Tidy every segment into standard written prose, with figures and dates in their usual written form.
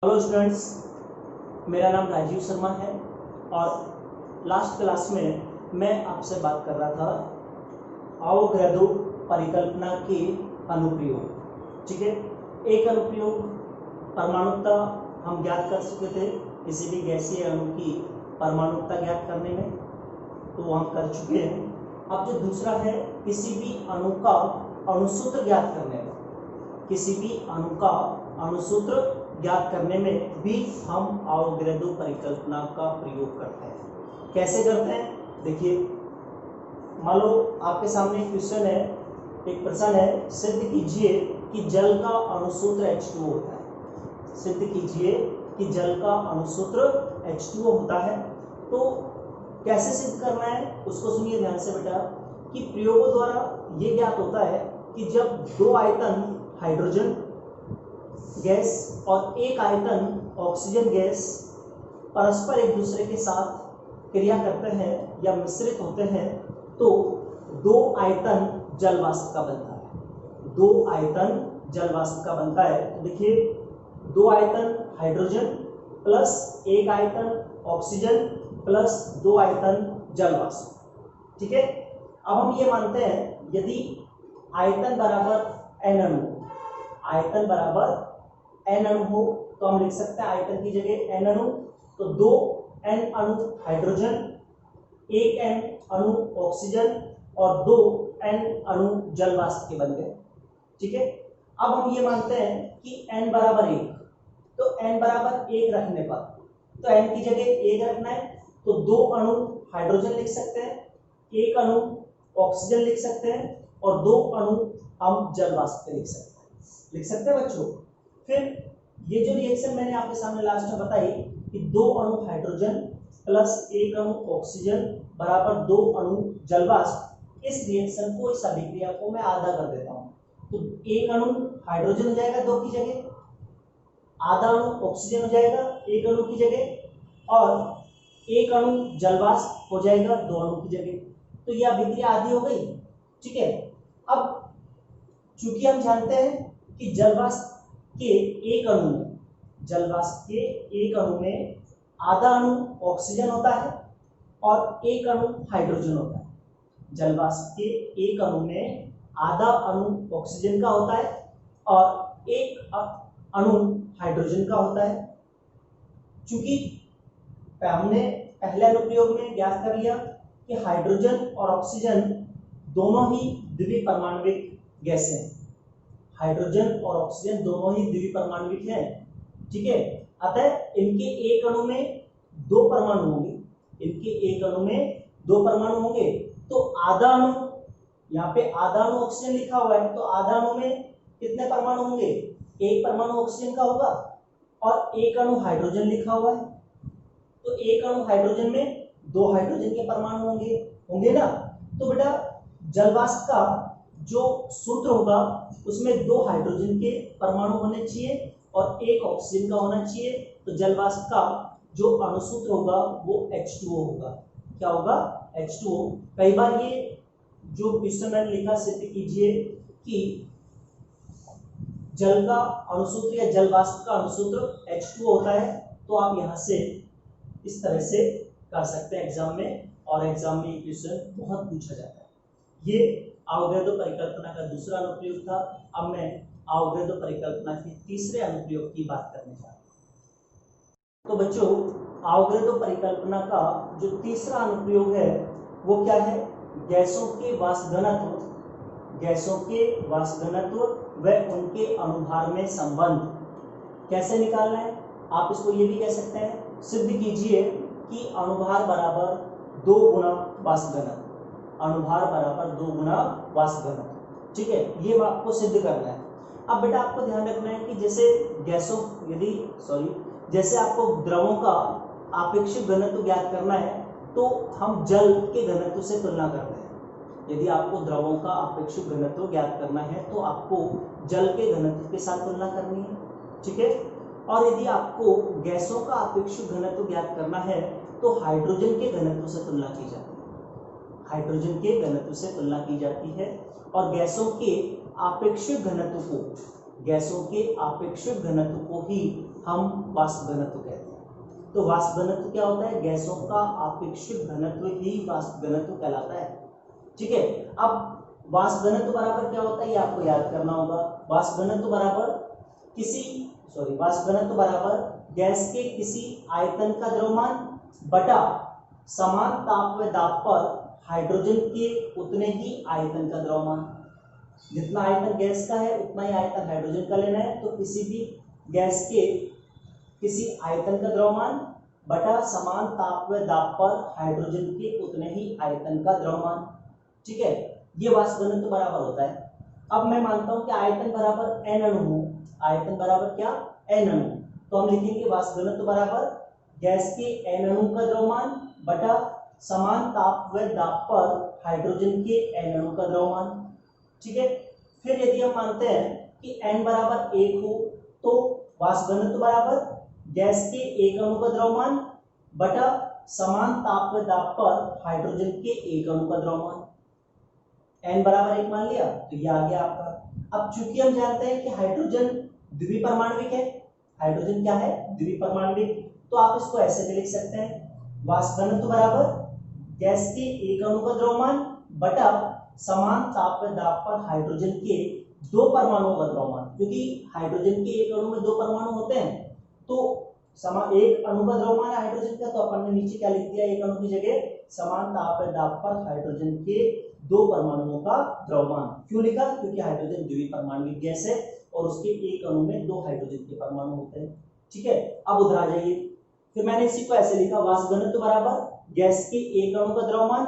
Hello students, मेरा नाम राजीव शर्मा है और लास्ट क्लास में मैं आपसे बात कर रहा था आवोगाद्रो परिकल्पना के अनुप्रयोग। ठीक है, एक अनुप्रयोग परमाणुता हम ज्ञात कर चुके थे किसी भी गैसीय अणु की परमाणुता ज्ञात करने में, तो वो हम कर चुके हैं। अब जो दूसरा है किसी भी अणु का अणुसूत्र ज्ञात करने में, किसी भी अणु का अणुसूत्र ज्ञात करने में भी हम आवोगाद्रो परिकल्पना का प्रयोग करते हैं। कैसे करते हैं देखिए, मान लो आपके सामने एक क्वेश्चन है, एक प्रश्न है, सिद्ध कीजिए कि जल का अणुसूत्र H2O होता है। सिद्ध कीजिए कि जल का अणुसूत्र H2O होता है। तो कैसे सिद्ध करना है उसको सुनिए ध्यान से बेटा, कि प्रयोगों द्वारा ये ज्ञात होता है कि जब दो आयतन हाइड्रोजन गैस और एक आयतन ऑक्सीजन गैस परस्पर एक दूसरे के साथ क्रिया करते हैं या मिश्रित होते हैं तो दो आयतन जल वाष्प का बनता है। दो आयतन जल वाष्प का बनता है। तो देखिए, दो आयतन हाइड्रोजन प्लस एक आयतन ऑक्सीजन प्लस दो आयतन जल वाष्प। ठीक है, अब हम ये मानते हैं यदि आयतन बराबर n अणु, आयतन बराबर n अणु हो तो हम लिख सकते हैं आयतन की जगह n अणु, तो दो n अणु हाइड्रोजन, एक n अणु ऑक्सीजन और दो n अणु जल वाष्प के बन गए। ठीक है, अब हम ये मानते हैं कि n बराबर 1, तो n बराबर 1 रखने पर, तो n की जगह 1 रखना है, तो दो अणु हाइड्रोजन लिख सकते हैं, एक अणु ऑक्सीजन लिख सकते हैं और दो अणु हम जल वाष्प के लिख सकते हैं बच्चों। फिर ये जो रिएक्शन मैंने आपके सामने लास्ट में बताई कि दो अणु हाइड्रोजन प्लस एक अणु ऑक्सीजन बराबर दो अणु जल वाष्प, इस रिएक्शन को, इस अभिक्रिया को मैं आधा कर देता हूँ। तो एक अणु हाइड्रोजन हो जाएगा दो की जगह, आधा अणु ऑक्सीजन हो जाएगा एक अणु की जगह और एक अणु जल वाष्प हो जाएगा दो अणु की जगह। तो यह अभिक्रिया आधी हो गई। ठीक है, अब चूंकि हम जानते हैं कि जल वाष्प के एक अणु में, जल वाष्प के एक अणु में आधा अणु ऑक्सीजन होता है और एक अणु हाइड्रोजन होता है। जल वाष्प के एक अणु में आधा अणु ऑक्सीजन का होता है और एक अणु हाइड्रोजन का होता है। चूंकि हमने पहले अनुप्रयोग में ज्ञात कर लिया कि हाइड्रोजन और ऑक्सीजन दोनों ही द्विपरमाणुविक गैसें हैं। हाइड्रोजन और ऑक्सीजन दोनों ही द्विपरमाणुविक हैं। ठीक है, अतः इनके एक अणु में दो परमाणु होंगे, इनके एक अणु में दो परमाणु होंगे। तो आधा अणु, यहाँ पे आधा अणु ऑक्सीजन लिखा हुआ है, तो आधा अणु में कितने परमाणु होंगे? एक परमाणु ऑक्सीजन का होगा और एक अणु हाइड्रोजन लिखा हुआ है, तो एक अणु हाइड्रोजन में दो हाइड्रोजन के परमाणु होंगे ना। तो बेटा जल वाष्प का जो सूत्र होगा उसमें दो हाइड्रोजन के परमाणु होने चाहिए और एक ऑक्सीजन का होना चाहिए। तो जल वाष्प का जो अणुसूत्र होगा वो H2O होगा। क्या होगा? H2O। कई बार ये जो क्वेश्चन मैंने लिखा, सिद्ध कीजिए कि जल का अणुसूत्र या जल वाष्प का अणुसूत्र H2O होता है, तो आप यहां से इस तरह से कर सकते हैं एग्जाम में, और एग्जाम में ये क्वेश्चन बहुत पूछा जाता है। ये आवोगाद्रो परिकल्पना का दूसरा अनुप्रयोग था। अब मैं आवोगाद्रो परिकल्पना के तीसरे अनुप्रयोग की बात करने जा रहा हूं। तो बच्चों, आवोगाद्रो परिकल्पना का जो तीसरा अनुप्रयोग है वो क्या है? गैसों के वाष्प घनत्व, गैसों के वाष्प घनत्व व उनके अणुभार में संबंध कैसे निकालना है? आप इसको ये भी कह सकते हैं, सिद्ध कीजिए कि अणुभार बराबर 2 गुना वाष्प घनत्व, अणुभार बराबर 2 गुना वाष्प घनत्व। ठीक है, ये आपको सिद्ध करना है। अब बेटा आपको ध्यान रखना है कि जैसे आपको द्रवों का आपेक्षिक घनत्व ज्ञात करना है तो हम जल के घनत्व से तुलना करते हैं। यदि आपको द्रवों का आपेक्षिक घनत्व ज्ञात करना है तो आपको जल के घनत्व के साथ तुलना करनी है। ठीक है, और यदि आपको गैसों का आपेक्षिक घनत्व ज्ञात करना है तो हाइड्रोजन के घनत्व से तुलना की जाती है। हाइड्रोजन के घनत्व से तुलना की जाती है और गैसों के आपेक्षिक घनत्व को ही हम वाष्प घनत्व कहते हैं। तो वाष्प घनत्व क्या होता है? गैसों का अपेक्षित घनत्व ही वाष्प घनत्व कहलाता है। ठीक है, अब वाष्प घनत्व बराबर क्या होता है ये आपको याद करना होगा। वाष्प घनत्व बराबर वाष्प घनत्व बराबर गैस के किसी आयतन का द्रव्यमान बटा समान ताप व दाब पर हाइड्रोजन के उतने ही आयतन का द्रव्यमान। जितना आयतन गैस का है उतना ही आयतन हाइड्रोजन का लेना है। तो किसी भी गैस के किसी आयतन का द्रव्यमान बटा समान ताप व दाब पर हाइड्रोजन के उतने ही आयतन का द्रव्यमान। ठीक है, ये वाष्प घनत्व बराबर होता है। अब मैं मानता हूं कि आयतन बराबर n अणु हो। आयतन बराबर क्या? n अणु। तो हम लिखेंगे वाष्प घनत्व बराबर गैस के n अणु का द्रव्यमान बटा समान ताप व दाब पर हाइड्रोजन के n अणु का द्रव्यमान। ठीक है, फिर यदि हम मानते हैं कि n बराबर 1 हो तो वाष्प घनत्व बराबर गैस के एक अणु का द्रव्यमान बटा समान ताप व दाब पर हाइड्रोजन के एक अणु का द्रव्यमान। n बराबर 1 मान लिया तो ये आ गया आपका। अब चूंकि हम जानते हैं कि हाइड्रोजन द्विपरमाणविक है, हाइड्रोजन क्या है? द्विपरमाणविक, तो आप इसको ऐसे भी लिख सकते हैं वाष्प घनत्व बराबर गैस के एक अणु का द्रव्यमान बटा समान ताप व दाब पर हाइड्रोजन के दो परमाणुओं का द्रव्यमान। क्योंकि हाइड्रोजन के एक अणु में दो परमाणु होते हैं तो एक अणु का द्रव्यमान है हाइड्रोजन का, तो अपन ने नीचे क्या लिख दिया? एक अणु की जगह समान ताप व दाब पर हाइड्रोजन के दो परमाणुओं का द्रव्यमान। क्यों लिखा? क्योंकि हाइड्रोजन द्विपरमाणविक गैस है और उसके एक अणु में दो हाइड्रोजन के परमाणु होते हैं। ठीक है, अब उधर आ जाइए। फिर मैंने इसी को ऐसे लिखा वाष्प घनत्व बराबर गैस के एक अणु का द्रव्यमान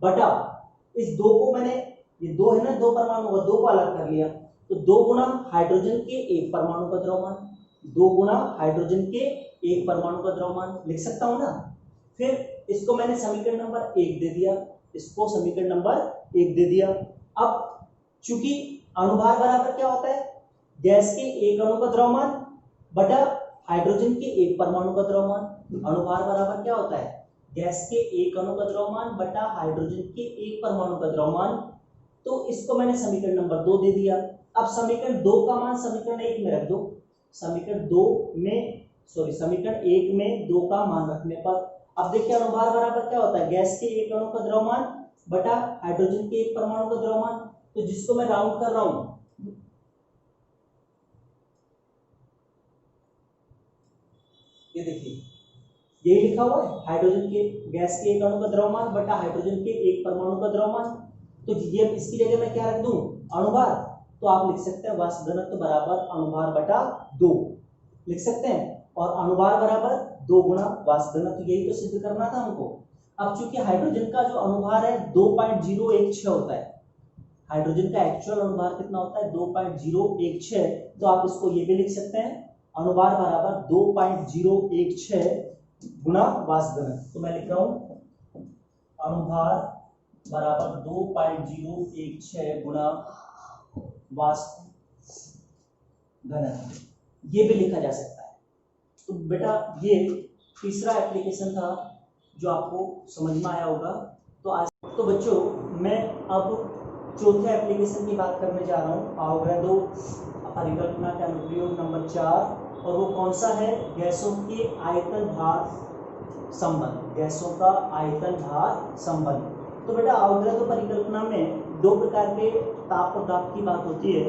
बटा इस दो को मैंने, ये दो है ना, दो परमाणु का, दो को अलग कर लिया तो दो गुना हाइड्रोजन के एक परमाणु का द्रव्यमान, दो गुना हाइड्रोजन के एक परमाणु का द्रव्यमान लिख सकता हूं ना। फिर इसको मैंने समीकरण नंबर 1 दे दिया, इसको समीकरण नंबर 1 दे दिया। अब चूंकि अणुभार बराबर क्या होता है? गैस के एक अणु का द्रव्यमान बटा हाइड्रोजन के एक परमाणु का द्रव्यमान। अणुभार बराबर क्या होता है? गैस के एक अणु का द्रव्यमान बटा हाइड्रोजन के एक परमाणु का द्रव्यमान। तो इसको मैंने समीकरण नंबर 2 दे दिया। अब समीकरण 2 का मान समीकरण 1 में रख दो। समीकरण 1 में 2 का मान रखने पर अब देखिए अणुभार बराबर क्या होता है? गैस के एक अणु का द्रव्यमान बटा हाइड्रोजन के एक परमाणु का द्रव्यमान। तो जिसको मैं राउंड कर रहा हूं, ये देखिए यही लिखा हुआ है, हाइड्रोजन के गैस के एक अणु का द्रव्यमान बटा हाइड्रोजन के एक परमाणु का द्रव्यमान। तो ये इसकी जगह मैं क्या रख दूं? अणुभार। तो आप लिख सकते हैं वाष्प घनत्व बराबर अणुभार बटा 2 लिख सकते हैं, और अणुभार बराबर 2 गुना वाष्प घनत्व, यही तो सिद्ध करना था हमको। अब चूंकि हाइड्रोजन का जो अणुभार है 2.016 होता है, हाइड्रोजन का एक्चुअल अणुभार कितना होता है? 2.016, तो आप इसको ये भी लिख सकते हैं अणुभार बराबर 2.016 गुना वाष्प घनत्व। तो मैं लिख रहा हूं अणुभार बराबर 2.016 गुना वाष्प घनत्व, ये भी लिखा जा सकता है। तो बेटा ये तीसरा एप्लीकेशन था जो आपको समझ में आया होगा। तो आज तो बच्चों मैं अब चौथे एप्लीकेशन की बात करने जा रहा हूँ, अवोगाद्रो परिकल्पना का अनुप्रयोग नंबर 4, और वो कौन सा है? गैसों के आयतन भार संबंध, गैसों का आयतन भार संबंध। तो बेटा अवोगाद्रो परिकल्पना में दो प्रकार के ताप और दाब की बात होती है।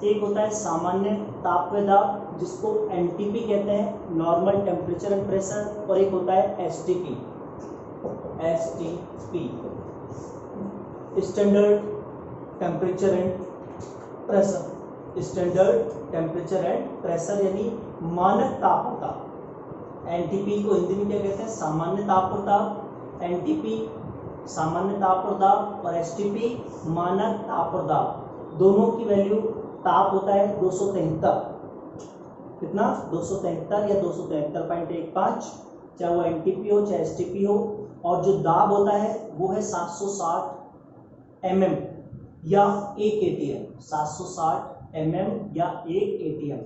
एक होता है सामान्य ताप व दाब जिसको एनटीपी कहते हैं, नॉर्मल टेम्परेचर एंड प्रेशर, और एक होता है STP, standard temperature and pressure, standard temperature and pressure यानी मानक ताप और दाब। एनटीपी को हिंदी में क्या कहते हैं? सामान्य ताप और दाब। एनटीपी सामान्य ताप और दाब और एसटीपी मानक ताप और दाब। दोनों की वैल्यू, ताप होता है 273, कितना? 273 या 273.15, चाहे वो एनटीपी हो चाहे एसटीपी हो, और जो दाब होता है वो है 760 mm या 1 atm, 760 mm या 1 atm।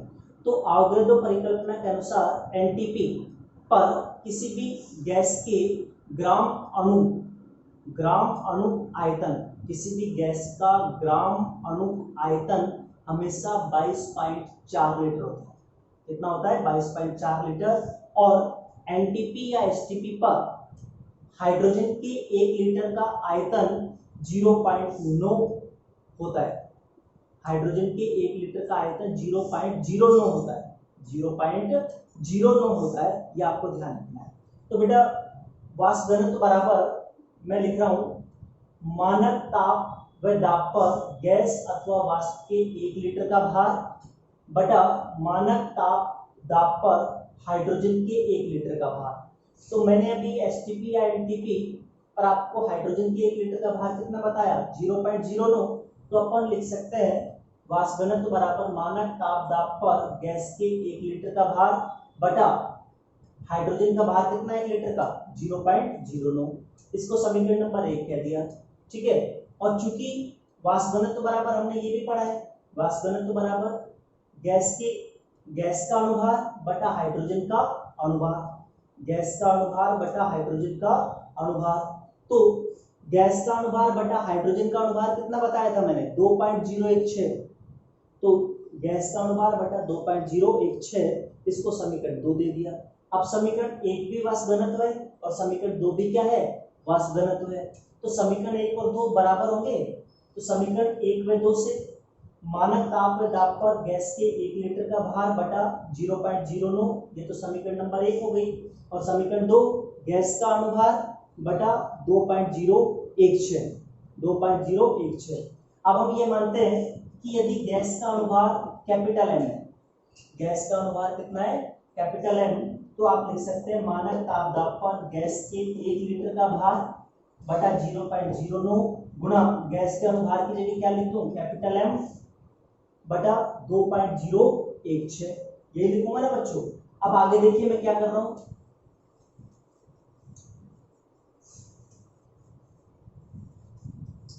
तो अवोगाद्रो परिकल्पना के अनुसार एनटीपी पर किसी भी गैस के ग्राम अणु आयतन, किसी भी गैस का ग्राम अणु आयतन हमेशा 22.4 लीटर होता है। कितना होता है 22.4 लीटर। और एनटीपी या एसटीपी पर हाइड्रोजन के 1 लीटर का आयतन 0.9 होता है। हाइड्रोजन के 1 लीटर का आयतन 0.09 होता है, 0.09 होता है, ये आपको ध्यान रखना है। तो बेटा वाष्प घनत्व बराबर मैं लिख रहा हूं मानक ताप व दाब पर गैस अथवा वाष्प के 1 लीटर का भार बटा मानक ताप दाब पर हाइड्रोजन के 1 लीटर का भार। तो मैंने अभी एसटीपी या एनटीपी पर आपको हाइड्रोजन के 1 लीटर का भार कितना बताया 0.09। तो अपन लिख सकते हैं वाष्प घनत्व बराबर मानक ताप दाब पर गैस के 1 लीटर का भार बटा हाइड्रोजन का भार कितना 1 लीटर का 0.09। इसको समीकरण नंबर 1 कह दिया, ठीक है। और चूंकि वाष्प घनत्व बराबर हमने ये भी पढ़ा है, वाष्प घनत्व बराबर गैस का अनुभार बटा हाइड्रोजन का अनुभार, गैस का अनुभार बटा हाइड्रोजन का अनुभार। तो गैस का अनुभार बटा हाइड्रोजन का अनुभार कितना बताया था मैंने 2.016। तो गैस का अनुभार बटा 2.016, इसको समीकरण 2 दे दिया। अब समीकरण 1 भी वाष्प घनत्व है और समीकरण 2 भी क्या है वाष्प घनत्व है। तो समीकरण 1 और 2 बराबर होंगे। तो समीकरण 1 व 2 से मानक ताप व दाब पर गैस के 1 लीटर का भार बटा 0.09, ये तो समीकरण नंबर 1 हो गई। और समीकरण 2 गैस का अनुभार बटा 2.016, 2.016। अब हम ये मानते हैं कि यदि गैस का अनुभार कैपिटल एम है, गैस का अनुभार कितना है कैपिटल एम, तो आप लिख सकते हैं मानक ताप दाब पर गैस के 1 लीटर का भार बटा 0.09 गुणा गैस के अनुभार की जगह क्या लिख दूं कैपिटल एम बटा 2.016, ये लिखूंगा ना बच्चों। अब आगे देखिए मैं क्या कर रहा हूं,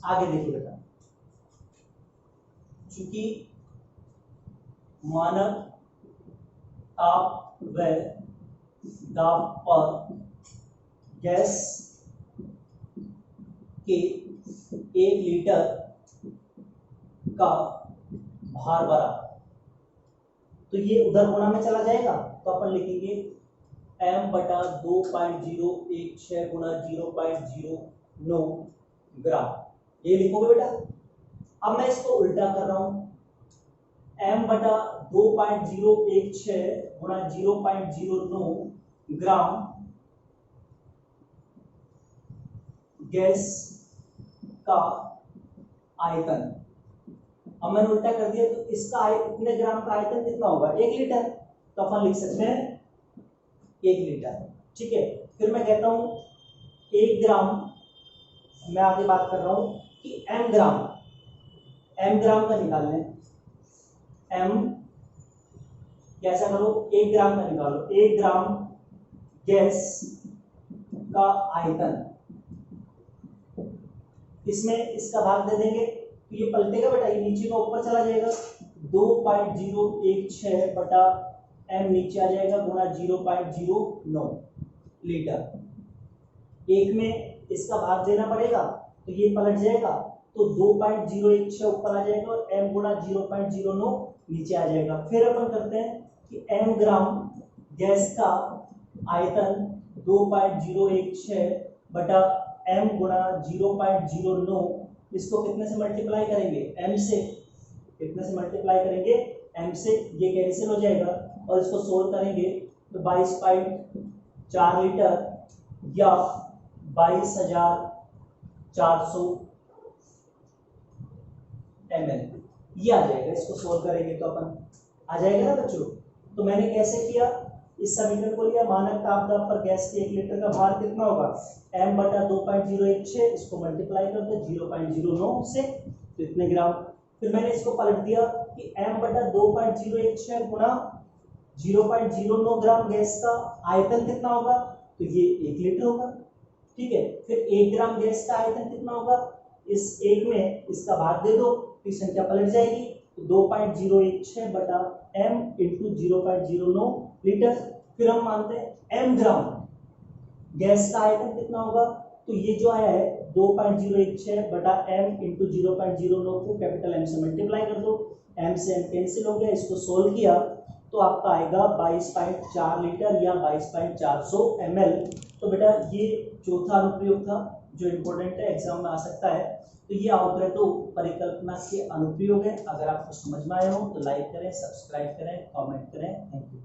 आगे देखिए बेटा, चूंकि मानक ताप व दाब पर गैस के 1 लीटर का भार बराबर, तो ये उधर गुणा में चला जाएगा। तो अपन लिखेंगे m बटा 2.016 गुणा 0.09 ग्राम, ये लिखोगे बेटा। अब मैं इसको उल्टा कर रहा हूं, m बटा 2.016 गुणा 0.09 ग्राम गैस का आयतन। अब मैंने उल्टा कर दिया, तो इसका इतने ग्राम का आयतन कितना होगा 1 लीटर। तो अपन लिख सकते हैं 1 लीटर, ठीक है। फिर मैं कहता हूं 1 ग्राम, मैं आगे बात कर रहा हूं कि m ग्राम का निकाल लें। m कैसा करो 1 ग्राम का निकालो, 1 ग्राम गैस का आयतन, इसमें इसका भाग दे देंगे तो ये पलटेगा बेटा, ये नीचे का ऊपर चला जाएगा, 2.016 बटा m नीचे आ जाएगा गुणा 0.09 लीटर। एक में इसका भाग देना पड़ेगा तो ये पलट जाएगा, तो 2.016 ऊपर आ जाएगा और m गुणा 0.09 नीचे आ जाएगा। फिर अपन करते हैं कि m ग्राम गैस का आयतन 2.016 बटा m गुणा 0.09, इसको कितने से मल्टीप्लाई करेंगे m से, कितने से मल्टीप्लाई करेंगे m से, ये कैंसिल हो जाएगा और इसको सोल्व करेंगे तो 22.4 लीटर या 22,400 ml ये आ जाएगा। इसको सोल्व करेंगे तो अपन आ जाएगा ना बच्चों। तो मैंने कैसे किया, इस समीकरण को लिया, मानक ताप दाब पर गैस के 1 लीटर का भार कितना होगा m बटा 2.016, इसको मल्टीप्लाई कर दो 0.09 से, तो इतने ग्राम। फिर मैंने इसको पलट दिया कि m बटा 2.016 गुणा 0.09 ग्राम गैस का आयतन कितना होगा, तो ये 1 लीटर होगा, ठीक है। फिर 1 ग्राम गैस का आयतन कितना होगा, इस एक में इसका भाग दे दो तो संख्या पलट जाएगी, तो 2.016 बटा m इंटू 0.09 लीटर। फिर हम मानते हैं m ग्राम गैस का आयतन कितना होगा, तो ये जो आया है 2.016 बटा m इंटू 0.09 को कैपिटल M से मल्टीप्लाई कर दो, m से m कैंसिल हो गया, इसको सोल्व किया तो आपका आएगा 22.4 लीटर या 22.400 ml। तो बेटा ये चौथा अनुप्रयोग था जो इम्पोर्टेंट है, एग्जाम में आ सकता है। तो ये अवोगैड्रो परिकल्पना के अनुप्रयोग है। अगर आपको समझ में आया हो तो लाइक करें, सब्सक्राइब करें, कमेंट करें। Thank you.